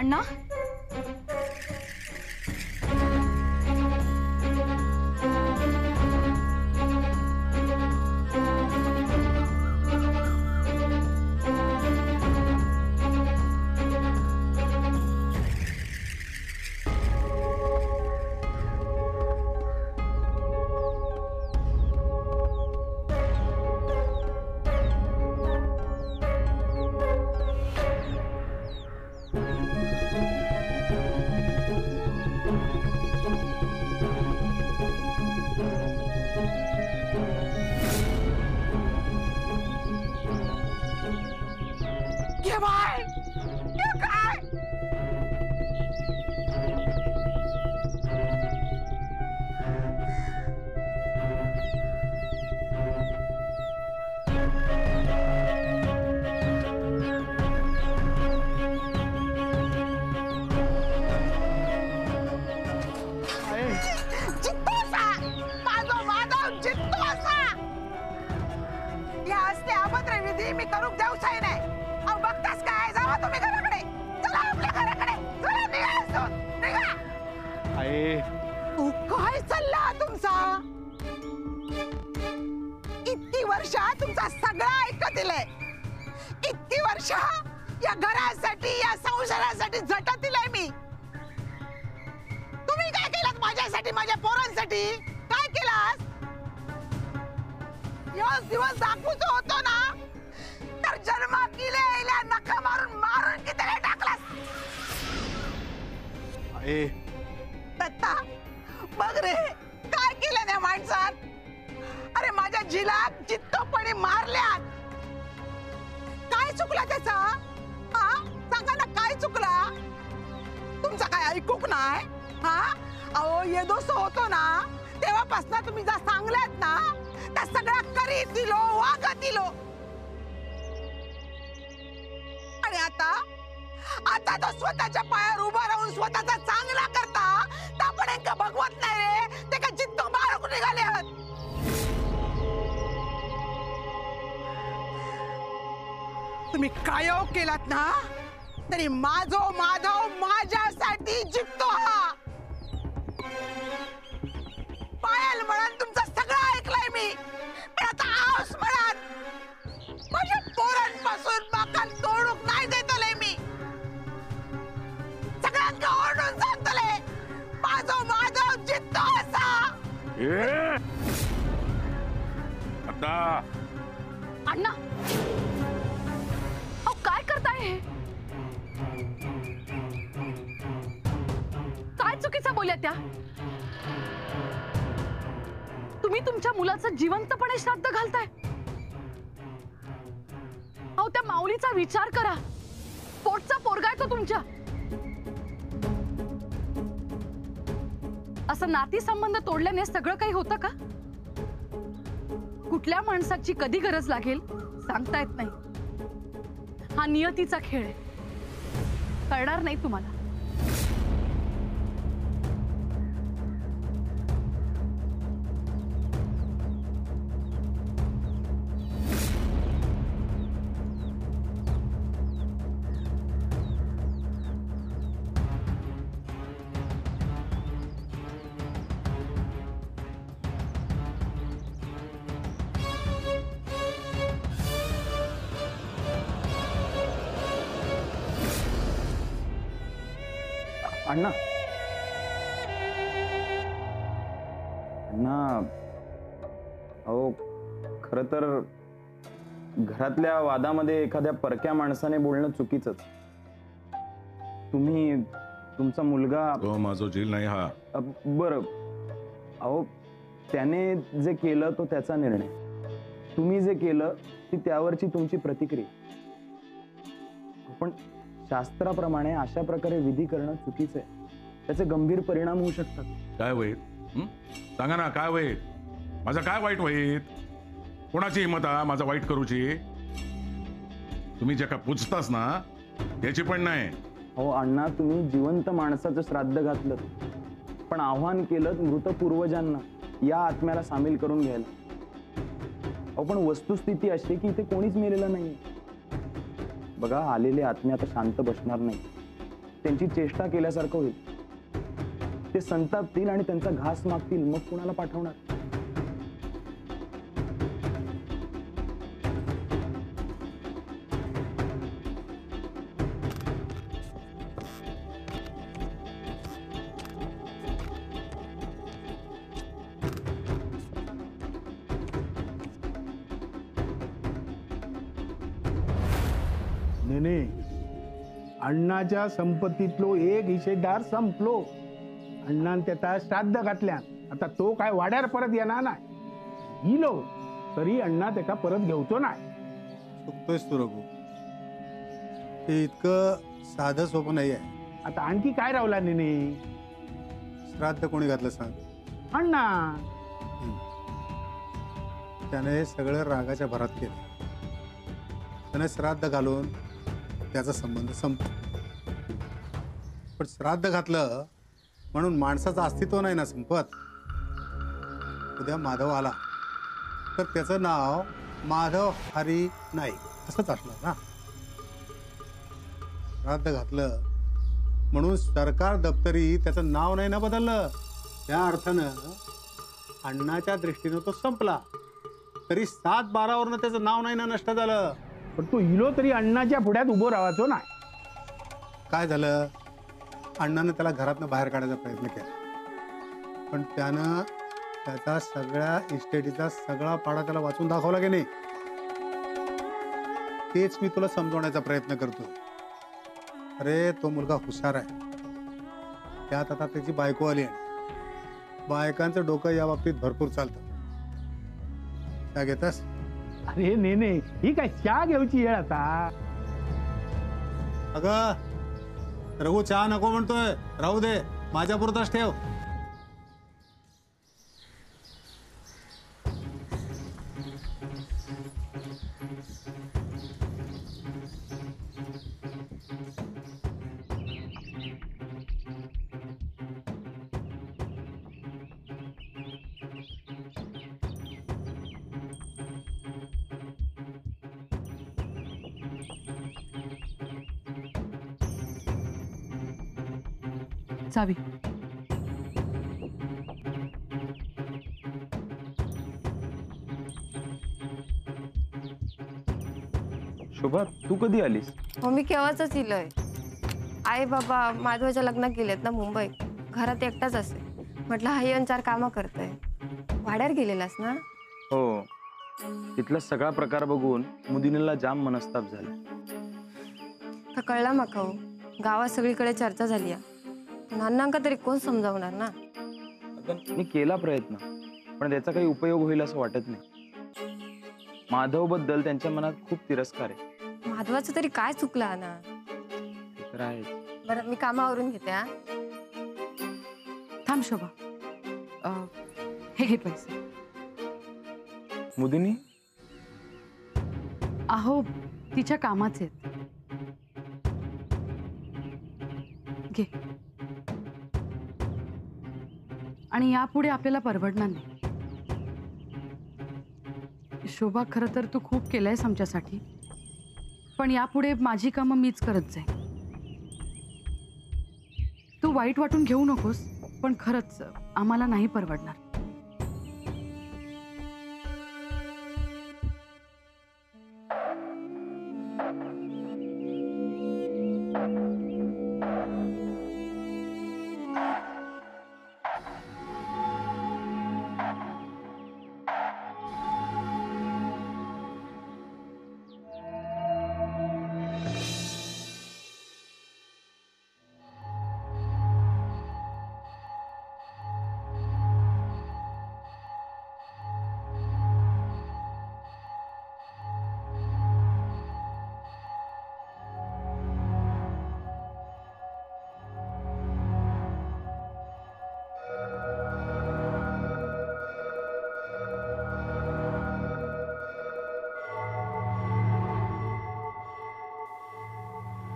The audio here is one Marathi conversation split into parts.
अण्णा मी करूक जाऊच आहे नाही. अहो बघतास काय, जावा तुम्ही घराकडे, चला आपल्या घराकडे, चला निघा इथून, निघा. आई काय चालला तुमचा? इतकी वर्ष तुमचा सगळा ऐकत दिलंय, इतकी वर्ष या घरासाठी या संसारासाठी झटत दिलंय मी. तुम्ही काय केलात माझ्यासाठी, माझ्या पोरांसाठी काय केलास? यस दिवस दाखवूच होतो ना, तर जन्मा किलेला नखा मारून मारून किती टाकलास. आई दत्ता बघ रे काय केलं त्या माणसात. अरे माझ्या जिला चित्तपणे मारल्यात. काय चुकला त्याचा? हा सांगा ना काय चुकला? तुमचा काय ऐकूक नाही? हा अहो ये दोस्त होतो ना तेव्हापासून तुम्ही जा सांगल्यात ना त्या सगळ्या करी दिलो वागा दिलो. आणि आता आता तो स्वतःच्या पायावर उभा राहून स्वतःचा चांगला करता तर आपण एक भगवत नाही रे, ते का जिद्द मारून निघाले आहात. तुम्ही काय केलात ना तरी माझो माधव माझ्यासाठी जिंकतो. हा पायल म्हणून तुमचं सगळं ऐकलंय मी, पण आता आऊस म्हणून माझ्या पोरांपासून माका तोडूक नाही देतले. मी सगळ्यांना ओरडून सांगतले माझो माधव जिंकतो असा. आता अण्णा अहो काय करताय हे? काय चुकीचं बोलल्या त्या? तुम्ही तुमच्या मुलाचं जिवंतपणे श्राद्ध घालताय. अहो त्या माऊलीचा विचार करा, पोटचा पोरगा आहे तो तुमच्या. असं नाती संबंध तोडल्याने सगळं काही होतं का? कुठल्या माणसाची कधी गरज लागेल सांगता येत नाही. हा नियतीचा खेळ आहे, कळणार नाही तुम्हाला. अण्णा अण्णा अहो खरं तर घरातल्या वादामध्ये एखाद्या परक्या माणसाने बोलणं चुकीचंच. तुम्ही तुमचा मुलगा तो माझा झील नाही हा. बरं अहो त्याने जे केलं तो त्याचा निर्णय, तुम्ही जे केलं ती त्यावरची तुमची प्रतिक्रिया. पण शास्त्राप्रमाणे अशा प्रकारे विधी करणं चुकीचं आहे, त्याचे गंभीर परिणाम होऊ शकतात. काय होईल सांगा ना, काय होईल? माझं काय वाईट होईल? कोणाची हिंमत आहे माझा वाईट करूची? तुम्ही जे का पुजतास ना त्याची पण नाही. हो अण्णा तुम्ही जिवंत माणसाचं श्राद्ध घातलं, पण आव्हान केलं मृत पूर्वजांना या आत्म्याला सामील करून घ्यायला. अहो पण वस्तुस्थिती अशी की इथे कोणीच मेलेलं नाही. बघा आलेले आत्मे आता शांत बसणार नाही. त्यांची चेष्टा केल्यासारखं होईल. ते संतापतील आणि त्यांचा घास मागतील, मग कुणाला पाठवणार? नेने, अण्णाच्या संपत्तीतलो एक हिस्सेदार संपलो. अण्णान त्याचा श्राद्ध घातल्यान आता तो काय वाड्यार परत येणार नाही. इलो तरी अण्णा त्याका परत घेवचो नाही. चुकतोयस तू रघु. हे इतकं साधं सोपं नाही आहे. आता आणखी काय रावला नेने? श्राद्ध कोणी घातलं सांग? अण्णा. त्याने हे सगळं रागाच्या भरात केलं. त्याने श्राद्ध घालून त्याचा संबंध संपतो. पण श्राद्ध घातलं म्हणून माणसाचं अस्तित्व नाही ना संपत. उद्या माधव आला तर त्याचं नाव माधव हरी नाही असंच असणार ना. श्राद्ध घातलं म्हणून सरकार दप्तरी त्याचं नाव नाही ना बदललं. त्या अर्थानं अण्णाच्या दृष्टीनं तो संपला. तरी 7-12 त्याचं नाव नाही ना नष्ट झालं. पण तो इलो तरी अण्णाच्या पुढ्यात उभं राहायचो नाही. काय झालं? अण्णानं त्याला घरातनं बाहेर काढायचा प्रयत्न केला. पण त्यानं त्याचा सगळ्या इस्टेटीचा सगळा पाडा त्याला वाचून दाखवला की नाही. तेच मी तुला समजवण्याचा प्रयत्न करतो. अरे तो मुलगा हुशार आहे. त्यात आता त्याची बायको आली आहे. बायकांचं डोकं या बाबतीत भरपूर चालतं. त्या घेतास? अरे नेने, ही काय चहा घ्यायची वेळ आता? अगं रघु चहा नको म्हणतोय. राहू दे, माझ्या पुरताच ठेव. चावी. शोभा, तू कधी आलीस? हो, मी केव्हाच इलोय. आई बाबा माधवाच्या लग्न केलेत ना मुंबईत. घरात एकटाच असे. म्हटलं हा येऊन 4 कामं करतोय. वाड्यावर गेलेलास ना? हो. तिथला सगळा प्रकार बघून मुदिनीला जाम मनस्ताप झाला. तर कळला माका हो. गावात सगळीकडे चर्चा झाली आहे. नानांका तरी कोण समजावणार ना? मी केला प्रयत्न, पण त्याचा काही उपयोग होईल असं वाटत नाही. माधव बद्दल त्यांच्या मनात खूप तिरस्कार आहे. माधवाचं तरी काय चुकलं ना? ते तर आहेच. बरं, मी कामावरून घेते. हा, थांब शोभा. हे घे पैसे. मुदिनी? अहो, तिच्या कामाचे आहेत. घे. आणि यापुढे आपल्याला परवडणार नाही. शोभा, खरं तर तू खूप केलंयस आमच्यासाठी, पण यापुढे माझी कामं मीच करत जाईन. तू वाईट वाटून घेऊ नकोस, पण खरंच आम्हाला नाही परवडणार.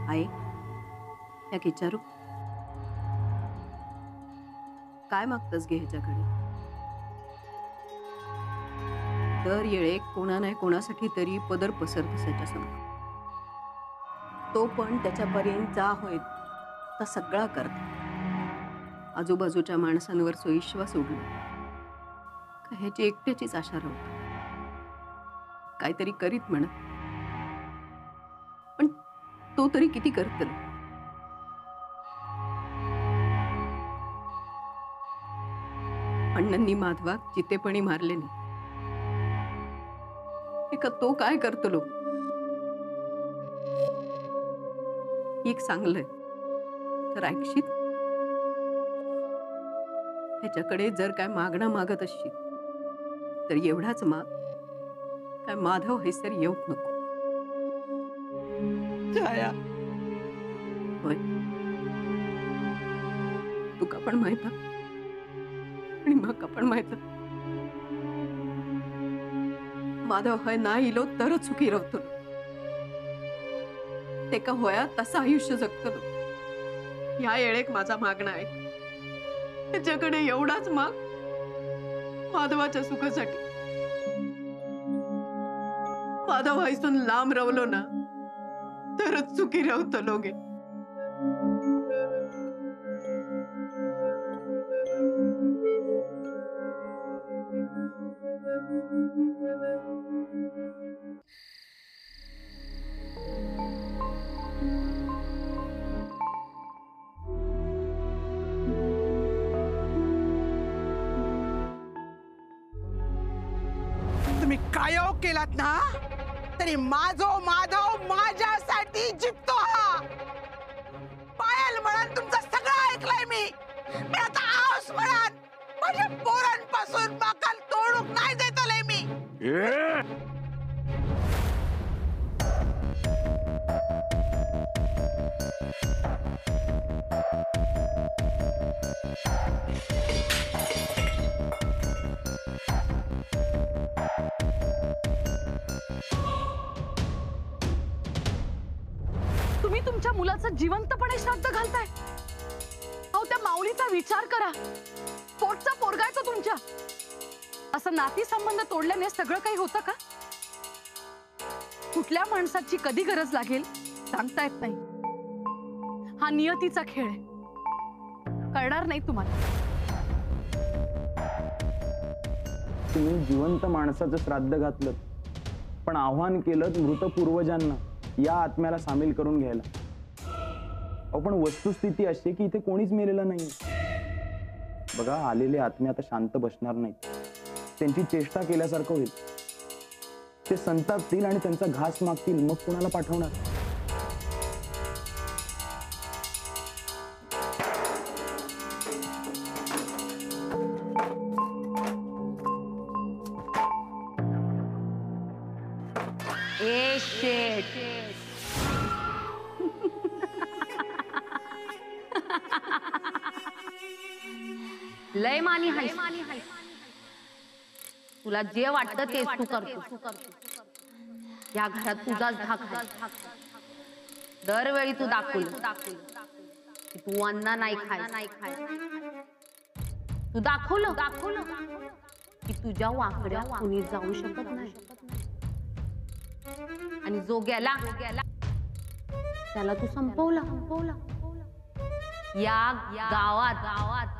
आई, या विचारू काय मागतस गे ह्याच्याकडे? दर येळे कोणा नाही कोणासाठी तरी पदर पसरतस त्याच्या समोर. तो पण त्याच्यापर्यंत जा होय आता सगळा करते. आजूबाजूच्या माणसांवर सोयीश्वा सोडलं का ह्याची एकट्याचीच आशा राहतो. काहीतरी करीत म्हणत, पण तो तरी किती करतलो. अण्णांनी माधवाक जितेपणी मारले नाही. एका तो काय करतलो. एक चांगलंय तर ऐकशीत. ह्याच्याकडे जर काय मागणं मागत असशील तर एवढाच माग, काय माधव हैसर येऊक नको. छाया, होय, तुका पण माहित आणि म्हाका पण माहित. माधव हय ना इलो तरच सुखी रावतलो. तेका होया तसं आयुष्य जगतलो. या येळेक माझा मागणं आहे. त्याच्याकडे एवढाच माग माधवाच्या सुखासाठी. माधव हैसून लांब रवलो ना तरच सुखी रावतलो गे. तुम्ही कायोग केलात ना तरी माझो माधव माझ्यासाठी जिंकतो. हा पायल म्हणून तुमचं सगळं ऐकलंय मी. मी आता आऊस म्हणून माझ्या पोरांपासून माकाल तोडूक नाही देतले मी. तुम्ही तुमच्या मुलाचं जिवंतपणे श्राद्ध घालताय. अहो, त्या माऊलीचा विचार करा. पोटचा पोरगा आहे तो तुमच्या. असं नाती संबंध तोडल्याने सगळं काही होतं का? कुठल्या माणसाची कधी गरज लागेल सांगता येत नाही. हा नियतीचा खेळ आहे. कळणार नाही तुम्हाला. तुम्ही जिवंत माणसाचं श्राद्ध घातलं, पण आव्हान केलं मृत पूर्वजांना या आत्म्याला सामील करून घ्यायला. पण वस्तुस्थिती अशी की इथे कोणीच मेलेलं नाही. बघा, आलेले आत्मे आता शांत बसणार नाहीत. त्यांची चेष्टा केल्यासारखं होईल. ते संतापतील आणि त्यांचा घास मागतील. मग कोणाला पाठवणार? ए शेट, लय मानी हाय. तुला जे वाटतं तेच तू करतो. या घरात तुझाच धाक आहे. दरवेळी तू दाखवलं की तू अन्न नाही खाय. तू दाखवलं की तुझ्या वाकड्या कोणी जाऊ शकत नाही. आणि जो गेला त्याला तू संपवला. या गावात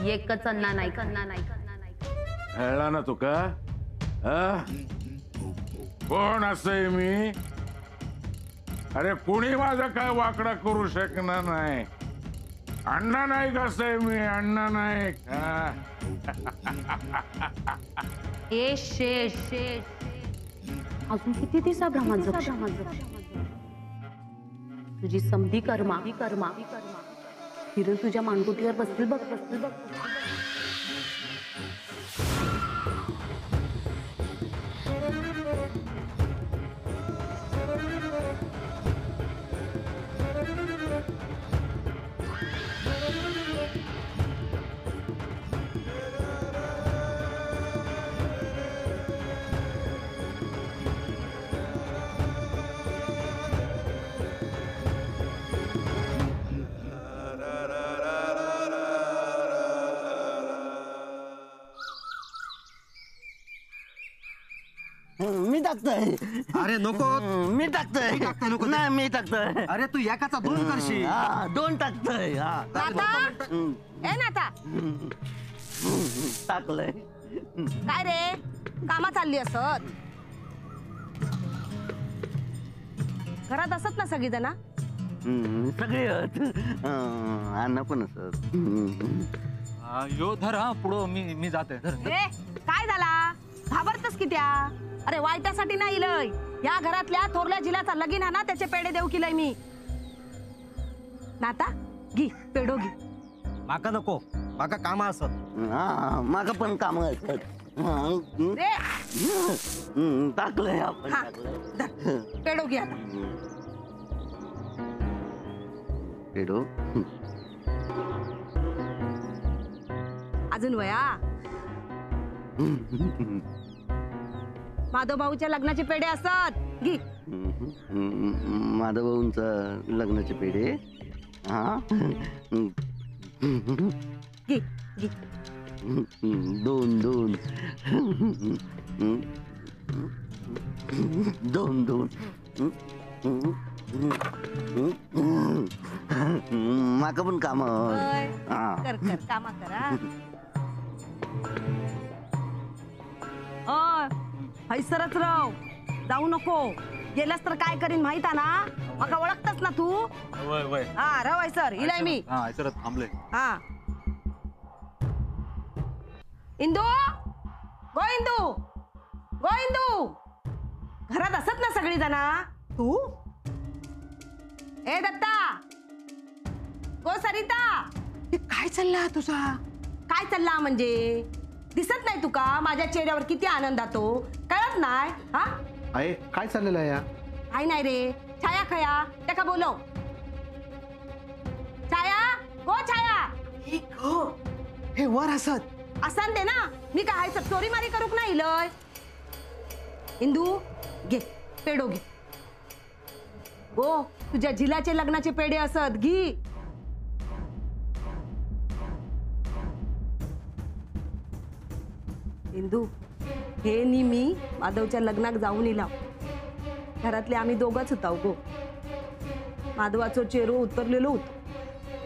एकच अन्ना नाही. कळला ना तुका? कोण असे मी? अरे कुणी माझं काय वाकडा करू शकणार नाही. अण्णा नाईक असे मी. अण्णा नाईक. ए शेष, अजून किती दिवसा भ्रमण तुझी समधी कर्मा फिरून तुझ्या मानगुटीवर बसतील बघ. मी टाकतोय. अरे नको. मी टाकतोय. नाही मी टाकतोय. अरे तू एकाचा 2 करशील. 2 टाकतोय. ए नाता टाकलंय. काय रे कामा चालली असत घरात असत ना सगळी जण सगळे अन्न पण असत. यो धर हा पुढं मी जाते. काय झाला घाबरतस की त्या अरे वाईटासाठी नाही लय या घरातल्या थोरल्या जिल्ह्याचा लगीन हा ना त्याचे पेढे देऊ केलंय मी नाता घी पेढो घी. माका नको माका काम असत. माका पण काम असत. टाकलंय आपण. पेढो घे आता. पेढो अजून वया माधव भाऊच्या लग्नाचे पेढे असत घे. माधव भाऊंचं लग्नाचे पेढे. हा घे घे. 2 2 माका पण काम. कर कर कामा करा. हैसरच राव जाऊ नको गेलास तर काय करीन माहित आहे ना मका ओळखतास ना तू. हा राव हैसर इलाय मी. थांबले. हा इंदू गो इंदू गो इंदू घरात असत ना सगळी जण. तू ए दत्ता गो सरिता काय चालला तुझा. काय चालला म्हणजे दिसत नाही तुका माझ्या चेहऱ्यावर किती आनंद होतो कळत नाही. हा आहे काय चाललेलं आहे या. काय नाही रे छाया खया त्या बोलव. छाया गो छाया हे वर असत असान दे ना मी काय चोरी मारी करूक नाही लय. इंदू घे पेढो घे. ओ तुझ्या झिलाचे लग्नाचे पेढे असत घी. इंदू हे नी मी माधवच्या लग्नाक जाऊन इला घरातले आम्ही दोघच होता गो. माधवाचो चेहरो उतरलेलो होतो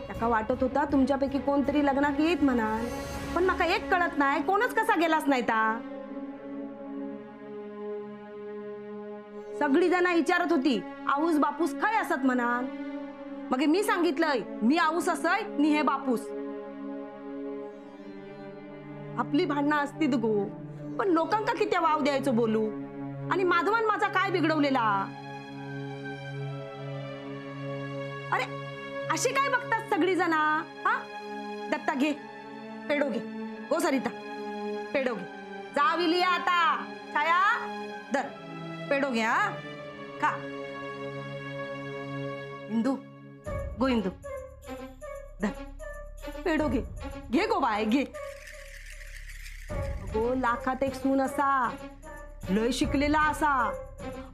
त्याका वाटत होता तुमच्यापैकी कोणतरी लग्नाक येत म्हणा पण माका एक कळत नाही कोणच कसा गेलाच नाही ता. सगळी जण विचारत होती आऊस बापूस काय असत म्हणा. मग मी सांगितलंय मी आऊस असय नि हे बापूस. आपली भांडणं असतीत गो पण लोकांका किती वाव द्यायचो बोलू. आणि माधवान माझा काय बिघडवलेला. अरे अशी काय बघतात सगळी जण. हा दत्ता घे पेढो घे. हो सरिता पेढो घे. जाविली आता छाया दर पेढो घे. हा खा. इंदू गो इंदू दर पेढो घे. घे गो बाय घे. अगो लाखात एक सून असा लय शिकलेला असा.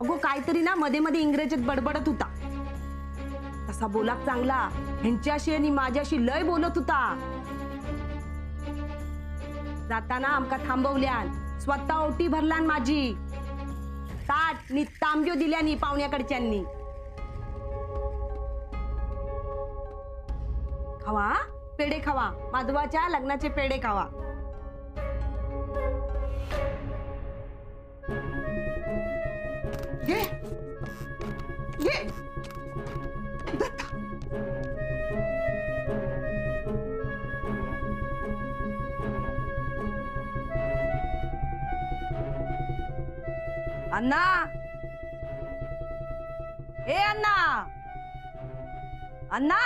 अगो काहीतरी ना मध्ये मध्ये इंग्रजीत बडबडत होता तसा बोलाक चांगला ह्यांच्याशी आणि माझ्याशी लय बोलत होता. जाताना आमका थांबवल्यान स्वतः ओटी भरल्यान माझी. ताट नि तांब्यो दिल्यानी पाहुण्याकडच्यांनी. खावा पेढे खावा माधवाच्या लग्नाचे पेढे खावा. घे घे दत्ता. अण्णा ए अण्णा अण्णा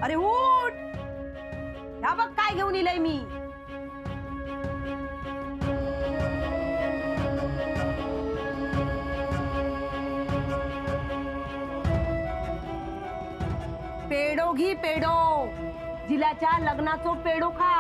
अरे उठ. ह्या बघ काय घेऊन इलय मी. पेढो घी पेढो जिलाच्या लग्नाचो पेढो खा.